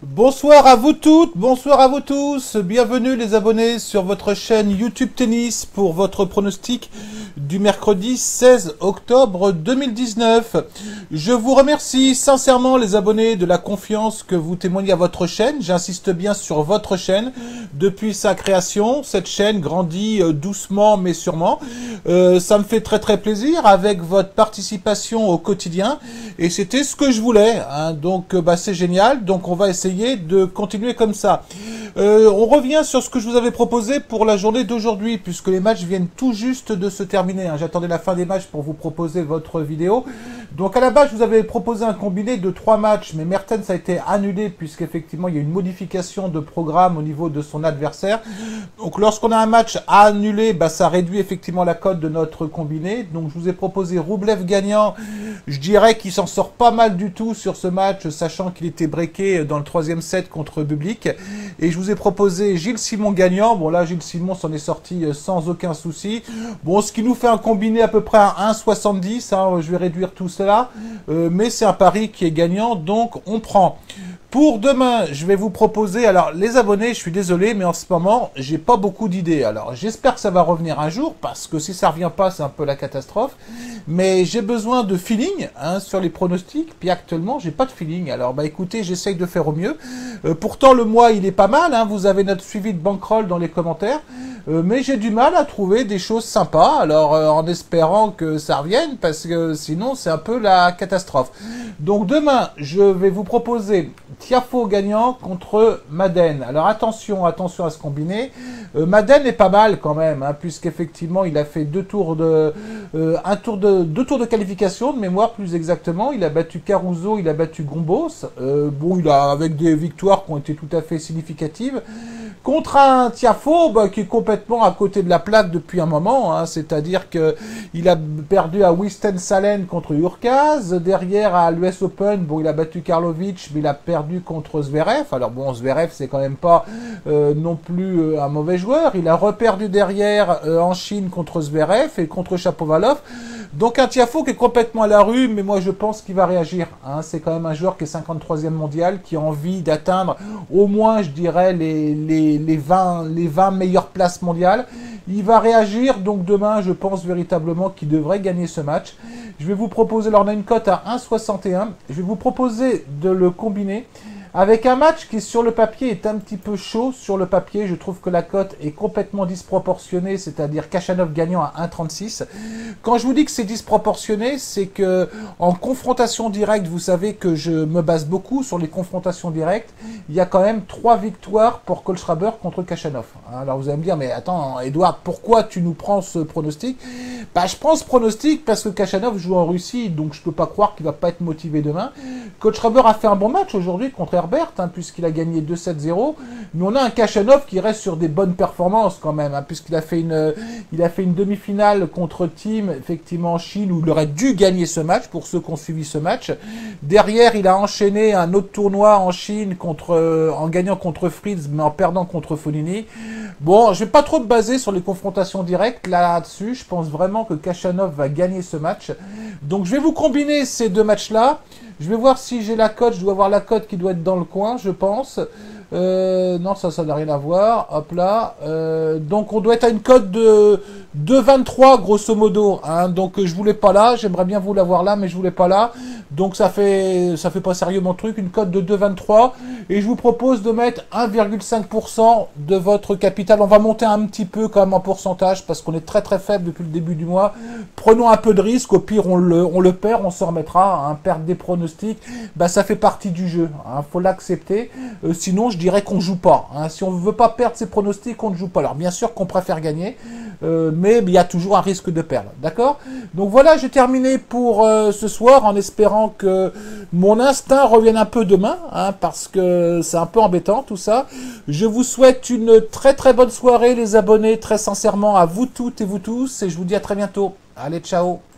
Bonsoir à vous toutes, bonsoir à vous tous, bienvenue les abonnés sur votre chaîne YouTube Tennis pour votre pronostic du mercredi 16 octobre 2019. Je vous remercie sincèrement les abonnés de la confiance que vous témoignez à votre chaîne, j'insiste bien sur votre chaîne, depuis sa création, cette chaîne grandit doucement mais sûrement. Ça me fait très plaisir avec votre participation au quotidien et c'était ce que je voulais, hein. Donc c'est génial, donc on va essayer de continuer comme ça. On revient sur ce que je vous avais proposé pour la journée d'aujourd'hui, puisque les matchs viennent tout juste de se terminer, hein. J'attendais la fin des matchs pour vous proposer votre vidéo. Donc à la base, je vous avais proposé un combiné de 3 matchs, mais Mertens a été annulé, puisqu'effectivement, il y a une modification de programme au niveau de son adversaire. Donc lorsqu'on a un match à annuler, ça réduit effectivement la cote de notre combiné. Donc je vous ai proposé Roublev gagnant. Je dirais qu'il s'en sort pas mal du tout sur ce match, sachant qu'il était breaké dans le 3e set contre Bublik. Et je vous ai proposé Gilles Simon gagnant. Bon là, Gilles Simon s'en est sorti sans aucun souci. Bon, ce qui nous fait un combiné à peu près à 1,70. Hein, je vais réduire tout cela. Mais c'est un pari qui est gagnant, donc on prend. Pour demain, je vais vous proposer, alors les abonnés, je suis désolé, mais en ce moment, j'ai pas beaucoup d'idées. Alors j'espère que ça va revenir un jour, parce que si ça revient pas, c'est un peu la catastrophe. Mais j'ai besoin de feeling sur les pronostics, puis actuellement, j'ai pas de feeling. Alors écoutez, j'essaye de faire au mieux. Pourtant, le mois, il est pas mal, hein, vous avez notre suivi de bankroll dans les commentaires. Mais j'ai du mal à trouver des choses sympas, alors en espérant que ça revienne, parce que sinon c'est un peu la catastrophe. Donc demain, je vais vous proposer Tiafoe gagnant contre Madden. Alors attention à ce combiné. Madden est pas mal quand même, hein, puisqu'effectivement il a fait deux tours de qualification de mémoire plus exactement. Il a battu Caruso, il a battu Gombos. Bon, il a avec des victoires qui ont été tout à fait significatives. Contre un Tiafoe qui est complètement à côté de la plaque depuis un moment, hein, c'est-à-dire que il a perdu à Winston-Salem contre Urkaz, derrière à l'US Open, bon il a battu Karlovic, mais il a perdu contre Zverev. Alors bon, Zverev c'est quand même pas non plus un mauvais joueur, il a reperdu derrière en Chine contre Zverev et contre Shapovalov. Donc un Tiafoe qui est complètement à la rue, mais moi je pense qu'il va réagir, hein. C'est quand même un joueur qui est 53e mondial, qui a envie d'atteindre au moins, je dirais, les 20 meilleures places mondiales. Il va réagir, donc demain je pense véritablement qu'il devrait gagner ce match. Je vais vous proposer, alors on a une cote à 1,61, je vais vous proposer de le combiner avec un match qui sur le papier est un petit peu chaud. Sur le papier, je trouve que la cote est complètement disproportionnée, c'est-à-dire Khachanov gagnant à 1,36. Quand je vous dis que c'est disproportionné, c'est que en confrontation directe, vous savez que je me base beaucoup sur les confrontations directes. Il y a quand même 3 victoires pour Kohlschreiber contre Khachanov. Alors vous allez me dire, mais attends, Edouard, pourquoi tu nous prends ce pronostic? Je prends ce pronostic parce que Khachanov joue en Russie, donc je peux pas croire qu'il va pas être motivé demain. Kohlschreiber a fait un bon match aujourd'hui contre Herbert, hein, puisqu'il a gagné 2-7-0. Mais on a un Khachanov qui reste sur des bonnes performances quand même, hein, puisqu'il a fait une demi-finale contre Thiem, effectivement en Chine, où il aurait dû gagner ce match, pour ceux qui ont suivi ce match. Derrière, il a enchaîné un autre tournoi en Chine en gagnant contre Fritz, mais en perdant contre Fognini. Bon, je vais pas trop me baser sur les confrontations directes là-dessus. Je pense vraiment que Khachanov va gagner ce match. Donc je vais vous combiner ces deux matchs-là. Je vais voir si j'ai la cote. Je dois avoir la cote qui doit être dans le coin, je pense. Non, ça n'a rien à voir. Hop là. Donc on doit être à une cote de 2,23 grosso modo. Hein. Donc je voulais pas là. J'aimerais bien vous l'avoir là, mais je voulais pas là. Donc ça fait pas sérieux mon truc. Une cote de 2,23. Et je vous propose de mettre 1,5% de votre capital. On va monter un petit peu quand même en pourcentage parce qu'on est très faible depuis le début du mois. Prenons un peu de risque. Au pire, on le perd, on s'en remettra. Hein. Perdre des pronostics, ça fait partie du jeu. Hein. Faut l'accepter. Sinon, je dirais qu'on joue pas. Hein. Si on ne veut pas perdre ses pronostics, on ne joue pas. Alors bien sûr qu'on préfère gagner, mais il y a toujours un risque de perdre. D'accord? Donc voilà, j'ai terminé pour ce soir en espérant que mon instinct revienne un peu demain, hein, parce que c'est un peu embêtant tout ça. Je vous souhaite une très bonne soirée les abonnés, très sincèrement à vous toutes et vous tous, et je vous dis à très bientôt. Allez, ciao!